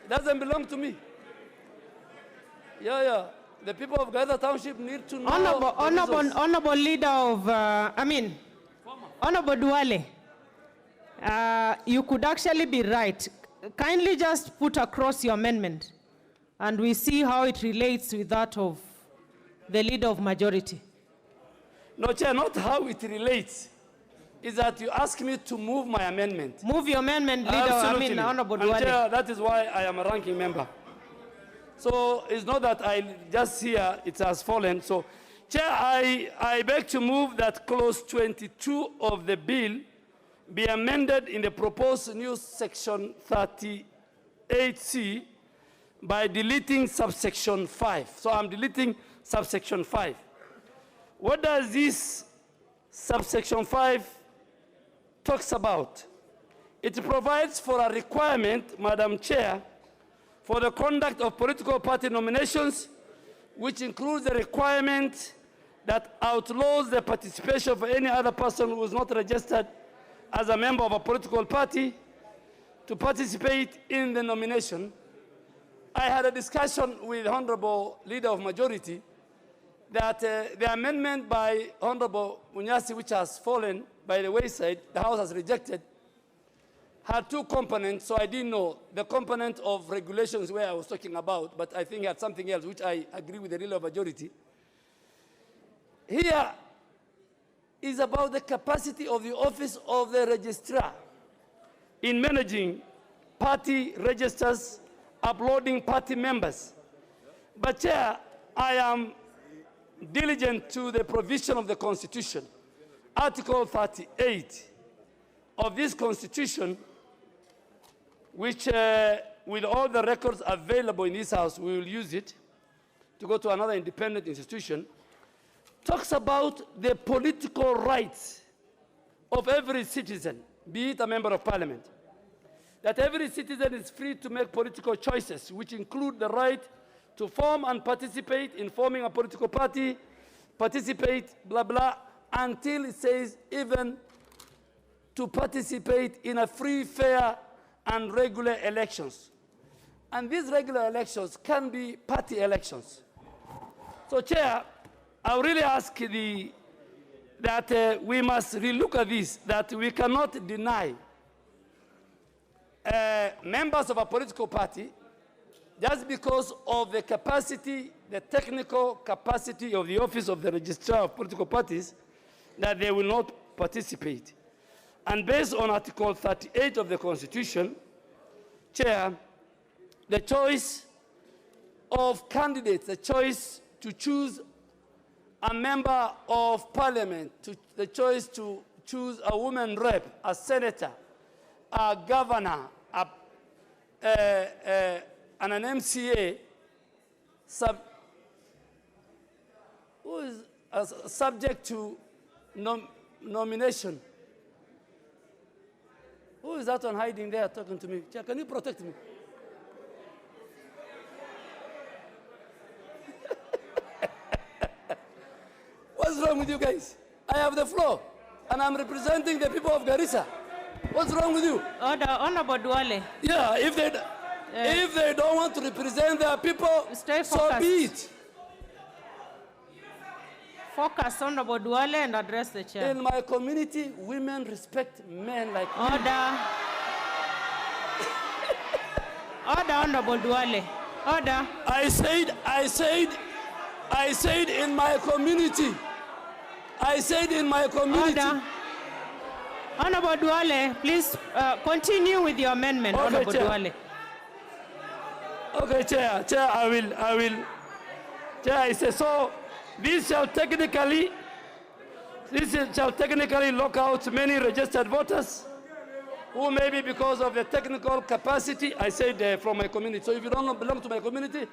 C: It doesn't belong to me. Yeah. The people of Garissa Township need to know.
A: Honorable Leader of, Honorable Duale, you could actually be right. Kindly just put across your amendment and we see how it relates with that of the leader of majority.
C: No, Chair, not how it relates. Is that you ask me to move my amendment.
A: Move your amendment, leader.
C: Absolutely.
A: I mean, Honorable
C: And
A: Duale.
C: Chair, that is why I am a ranking member. So it's not that I just hear it has fallen. So, Chair, I beg to move that clause 22 of the bill be amended in the proposed new section 38C by deleting subsection 5. So I'm deleting subsection 5. What does this subsection 5 talks about? It provides for a requirement, Madam Chair, for the conduct of political party nominations, which includes the requirement that outlaws the participation of any other person who is not registered as a member of a political party to participate in the nomination. I had a discussion with Honorable Leader of Majority that the amendment by Honorable Munyasi, which has fallen by the wayside, the House has rejected, had two components, so I didn't know the component of regulations where I was talking about, but I think it had something else, which I agree with the Leader of Majority. Here is about the capacity of the office of the registrar in managing party registers, uploading party members. But Chair, I am diligent to the provision of the Constitution. Article 38 of this Constitution, which with all the records available in this House, we will use it to go to another independent institution, talks about the political rights of every citizen, be it a member of parliament. That every citizen is free to make political choices, which include the right to form and participate in forming a political party, participate, blah, blah, until it says even to participate in a free, fair, and regular elections. And these regular elections can be party elections. So, Chair, I really ask that we must relook at this, that we cannot deny members of a political party just because of the capacity, the technical capacity of the office of the registrar of political parties, that they will not participate. And based on Article 38 of the Constitution, Chair, the choice of candidates, the choice to choose a member of parliament, the choice to choose a woman rep, a senator, a governor, and an MCA, who is subject to nomination. Who is that one hiding there talking to me? Chair, can you protect me? What's wrong with you guys? I have the floor, and I'm representing the people of Garissa. What's wrong with you?
A: Order, Honorable Duale.
C: Yeah, if they don't want to represent their people, so be it.
A: Focus, Honorable Duale, and address the chair.
C: In my community, women respect men like me.
A: Order. Order, Honorable Duale. Order.
C: I said in my community. I said in my community.
A: Order. Honorable Duale, please continue with your amendment,
C: Okay,
A: Honorable
C: Chair.
A: Duale.
C: Okay, Chair, I will. Chair, I say so. This shall technically lock out many registered voters who maybe because of the technical capacity, I said from my community. So if you don't belong to my community,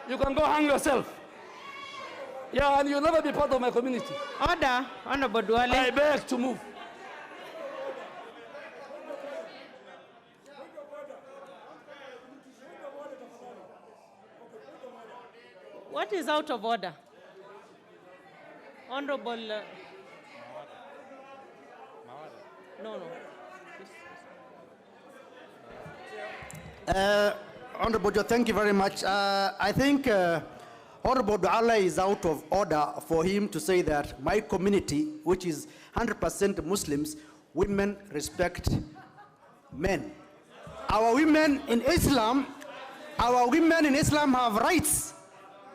C: you can go hang yourself. Yeah, and you'll never be part of my community.
A: Order, Honorable Duale.
C: I beg to move.
A: What is out of order? Honorable. No.
M: Honorable Joe, thank you very much. I think Honorable Duale is out of order for him to say that my community, which is 100% Muslims, women respect men. Our women in Islam our women in Islam have rights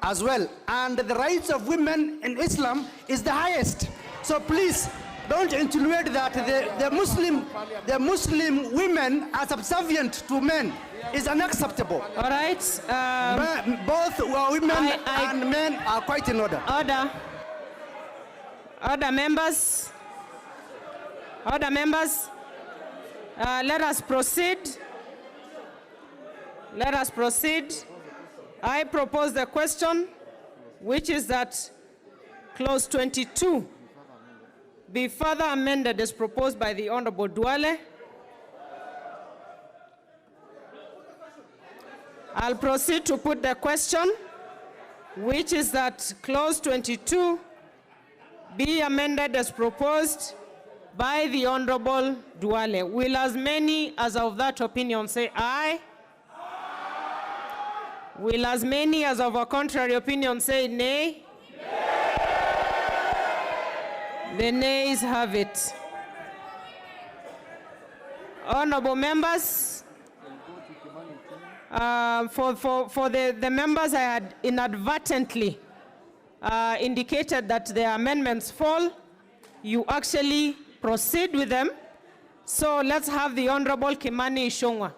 M: as well, and the rights of women in Islam is the highest. So please, don't insinuate that the Muslim women are subservient to men. Is unacceptable.
A: All right.
M: Both women and men are quite in order.
A: Order. Order, members. Order, members. Let us proceed. Let us proceed. I propose the question, which is that clause 22 be further amended as proposed by the Honorable Duale. I'll proceed to put the question, which is that clause 22 be amended as proposed by the Honorable Duale. Will as many as of that opinion say aye? Will as many as of a contrary opinion say nay? The nays have it. Honorable members, for the members I had inadvertently indicated that their amendments fall, you actually proceed with them. So let's have the Honorable Kimani Ichung'wah.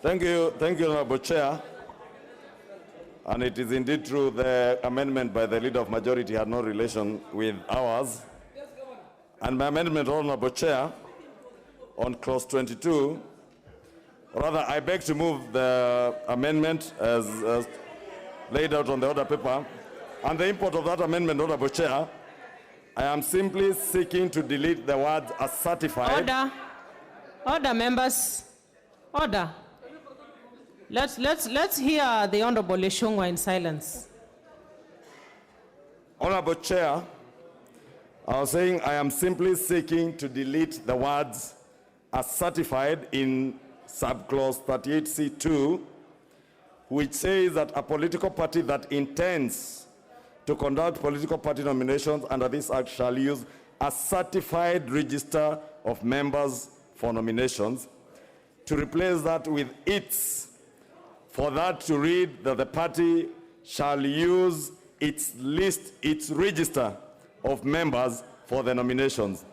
N: Thank you, Honorable Chair. And it is indeed true the amendment by the Leader of Majority had no relation with ours. And my amendment, Honorable Chair, on clause 22, rather I beg to move the amendment as laid out on the order paper. And the import of that amendment, Honorable Chair, I am simply seeking to delete the words as certified.
A: Order. Order, members. Order. Let's hear the Honorable Ichung'wah in silence.
N: Honorable Chair, I was saying I am simply seeking to delete the words as certified in subclause 38C2, which says that a political party that intends to conduct political party nominations under this act shall use a certified register of members for nominations, to replace that with its, for that to read that the party shall use its list, its register of members for the nominations.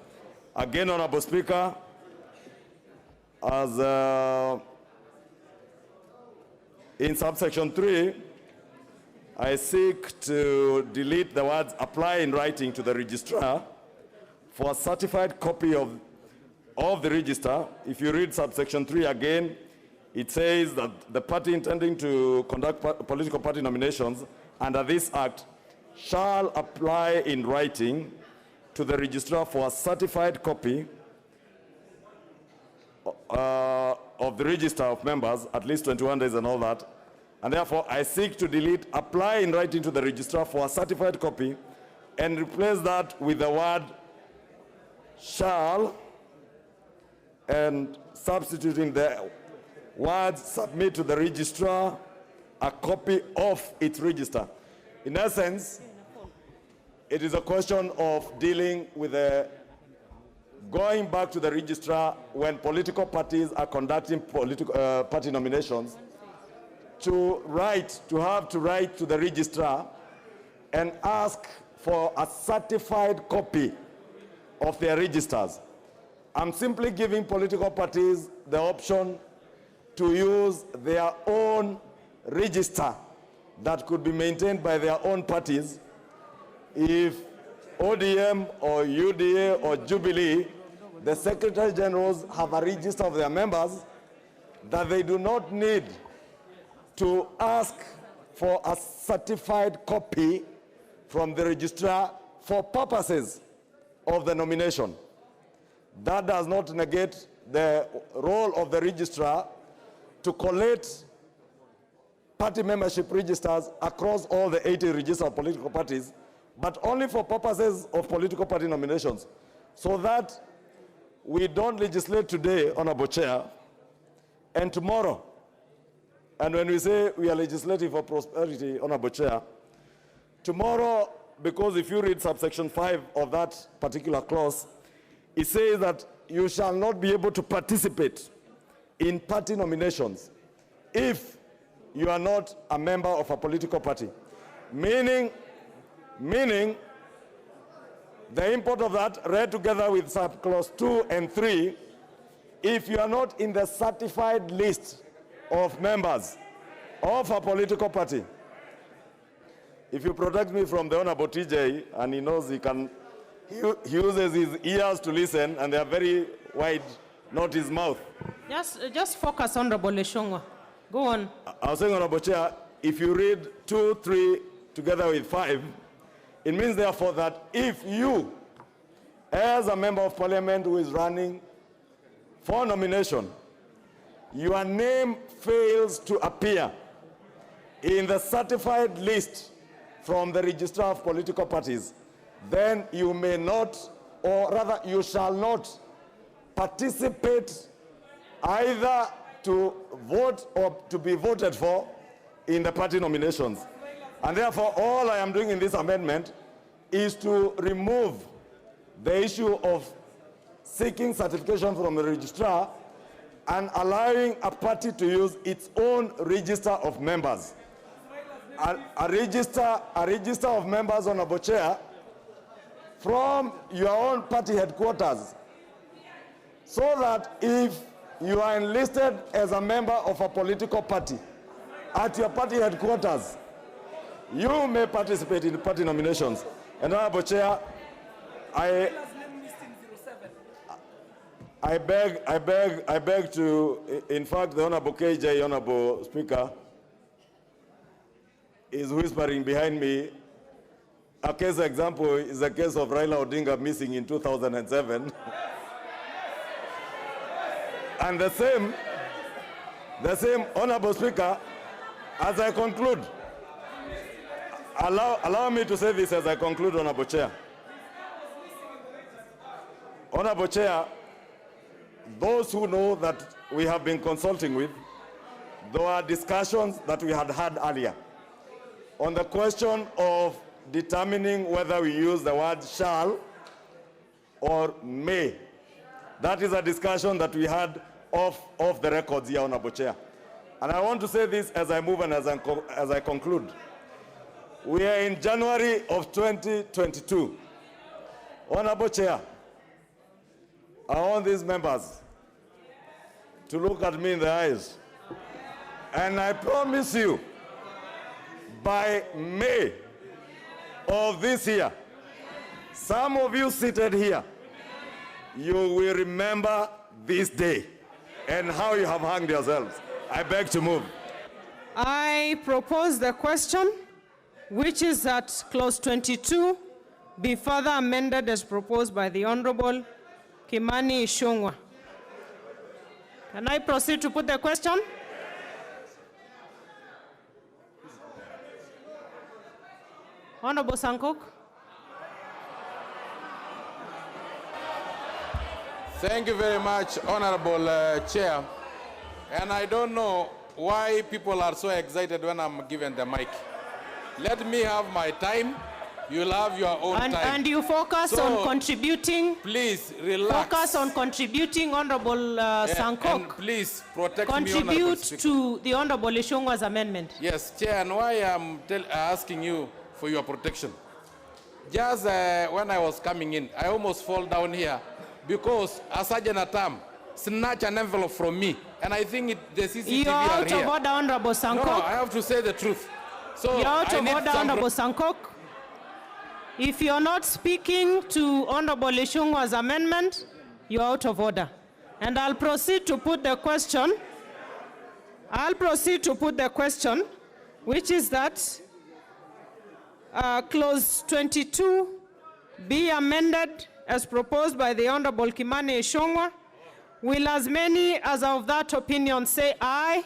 N: Again, Honorable Speaker, as in subsection 3, I seek to delete the words apply in writing to the registrar for a certified copy of the register. If you read subsection 3 again, it says that the party intending to conduct political party nominations under this act shall apply in writing to the registrar for a certified copy of the register of members, at least 21 days and all that. And therefore, I seek to delete apply in writing to the registrar for a certified copy and replace that with the word shall and substituting the words submit to the registrar a copy of its register. In essence, it is a question of dealing with going back to the registrar when political parties are conducting political party nominations to have to write to the registrar and ask for a certified copy of their registers. I'm simply giving political parties the option to use their own register that could be maintained by their own parties. If ODM or UDA or Jubilee, the Secretary Generals have a register of their members that they do not need to ask for a certified copy from the registrar for purposes of the nomination. That does not negate the role of the registrar to collate party membership registers across all the 80 registered political parties, but only for purposes of political party nominations, so that we don't legislate today, Honorable Chair, and tomorrow. And when we say we are legislating for prosperity, Honorable Chair, tomorrow, because if you read subsection 5 of that particular clause, it says that you shall not be able to participate in party nominations if you are not a member of a political party. Meaning the import of that, read together with subclause 2 and 3, if you are not in the certified list of members of a political party. If you protect me from the Honorable TJ, and he knows he uses his ears to listen, and they are very wide, not his mouth.
A: Just focus, Honorable Leshongwa. Go on.
N: I was saying, Honorable Chair, if you read 2, 3 together with 5, it means therefore that if you, as a member of parliament who is running for nomination, your name fails to appear in the certified list from the registrar of political parties, then you may not, or rather you shall not participate either to vote or to be voted for in the party nominations. And therefore, all I am doing in this amendment is to remove the issue of seeking certification from the registrar and allowing a party to use its own register of members. A register of members, Honorable Chair, from your own party headquarters, so that if you are enlisted as a member of a political party at your party headquarters, you may participate in party nominations. And Honorable Chair, I beg to, in fact, the Honorable KJ, Honorable Speaker, is whispering behind me. A case example is the case of Raila Odinga missing in 2007. And the same, Honorable Speaker, as I conclude, allow me to say this as I conclude, Honorable Chair. Honorable Chair, those who know that we have been consulting with, there were discussions that we had earlier on the question of determining whether we use the word shall or may. That is a discussion that we had off the records here, Honorable Chair. And I want to say this as I move and as I conclude. We are in January of 2022. Honorable Chair, I want these members to look at me in the eyes. And I promise you, by May of this year, some of you seated here, you will remember this day and how you have hanged yourselves. I beg to move.
A: I propose the question, which is that clause 22 be further amended as proposed by the Honorable Kimani Ichung'wah. Can I proceed to put the question? Honorable Sankok.
B: Thank you very much, Honorable Chair. And I don't know why people are so excited when I'm given the mic. Let me have my time. You'll have your own time.
A: And you focus on contributing.
B: Please relax.
A: Focus on contributing, Honorable Sankok.
B: And please protect
A: contribute to the Honorable Ichung'wah's amendment.
B: Yes, Chair, and why I'm asking you for your protection. Just when I was coming in, I almost fall down here because a Sergeant Atam snatched an envelope from me, and I think the CCTV
A: You're
B: are
A: out
B: here.
A: of order, Honorable Sankok.
B: No, I have to say the truth. So
A: you're out of order, Honorable Sankok. If you're not speaking to Honorable Ichung'wah's amendment, you're out of order. And I'll proceed to put the question. Which is that clause 22 be amended as proposed by the Honorable Kimani Ichung'wah. Will as many as of that opinion say aye?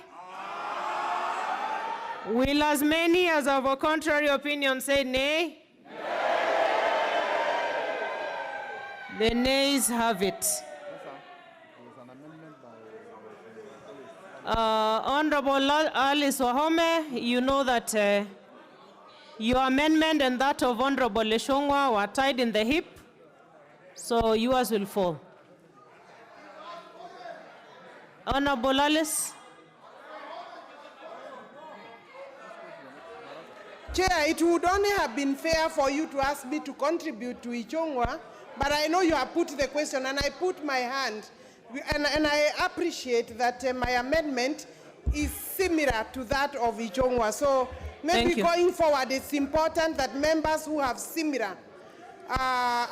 A: Aye. Will as many as of a contrary opinion say nay? The nays have it. Honorable Alice Wahome, you know that your amendment and that of Honorable Ichung'wah were tied in the hip, so yours will fall. Honorable Alice.
O: Chair, it would only have been fair for you to ask me to contribute to Ichongwa, but I know you have put the question and I put my hand. And I appreciate that my amendment is similar to that of Ichongwa. So maybe going forward, it's important that members who have similar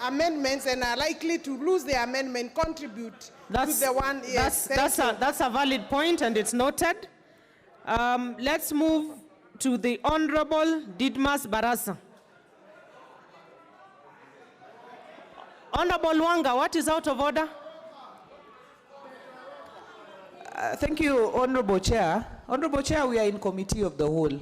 O: amendments and are likely to lose their amendment contribute to the one. Yes,
A: that's a valid point and it's noted. Let's move to the Honorable Didmas Barasa. Honorable Wanga, what is out of order?
P: Thank you, Honorable Chair. Honorable Chair, we are in Committee of the Whole.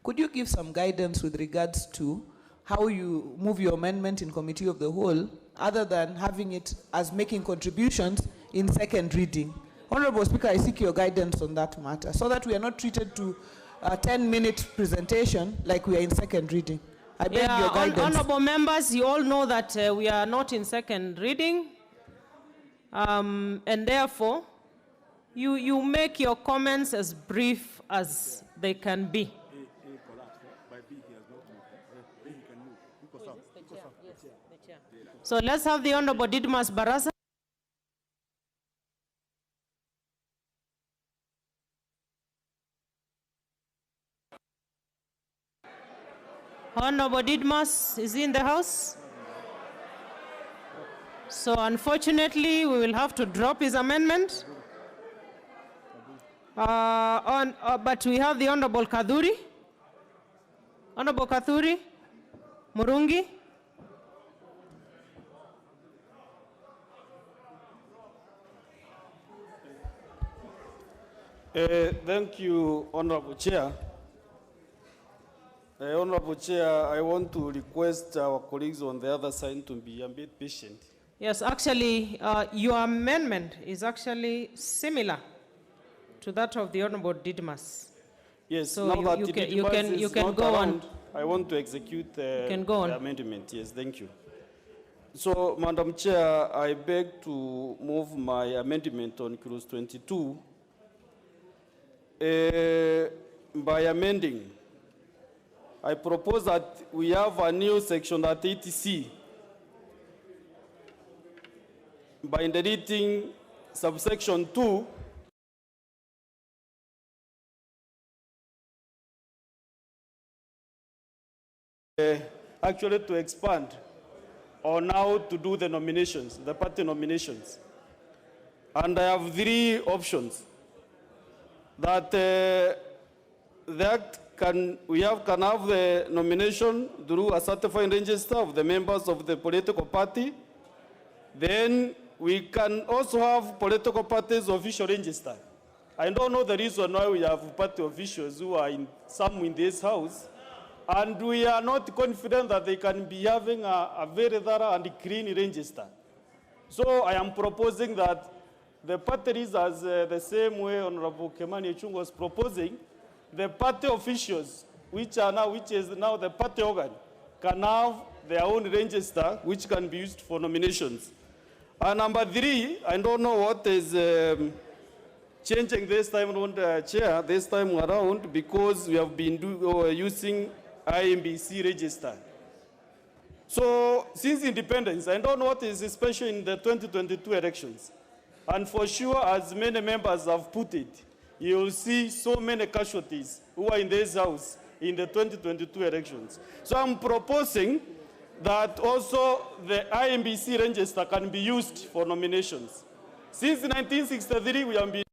P: Could you give some guidance with regards to how you move your amendment in Committee of the Whole, other than having it as making contributions in second reading? Honorable Speaker, I seek your guidance on that matter, so that we are not treated to a 10-minute presentation like we are in second reading. I beg your guidance.
A: Honorable members, you all know that we are not in second reading, and therefore, you make your comments as brief as they can be. So let's have the Honorable Didmas Barasa. Honorable Didmas, is he in the house? So unfortunately, we will have to drop his amendment. But we have the Honorable Kadhuri. Honorable Kadhuri, Murungi.
Q: Thank you, Honorable Chair. Honorable Chair, I want to request our colleagues on the other side to be a bit patient.
A: Yes, actually, your amendment is actually similar to that of the Honorable Didmas.
Q: Yes,
A: so
Q: now that
A: you can go on.
Q: I want to execute the
A: the
Q: amendment. Yes, thank you. So, Madam Chair, I beg to move my amendment on Clause 22 by amending. I propose that we have a new section 80C by deleting subsection 2 actually to expand on how to do the nominations, the party nominations. And I have 3 options that we can have the nomination through a certified register of the members of the political party. Then we can also have political parties official register. I don't know the reason why we have party officials who are some in this house, and we are not confident that they can be having a very thorough and clean register. So I am proposing that the parties, as the same way Honorable Kimani Ichung'wah was proposing, the party officials, which is now the party organ, can have their own register, which can be used for nominations. And number 3, I don't know what is changing this time around, Chair, this time around, because we have been using IMBC register. So since independence, I don't know what is special in the 2022 elections. And for sure, as many members have put it, you will see so many casualties who are in this house in the 2022 elections. So I'm proposing that also the IMBC register can be used for nominations. Since 1963, we have been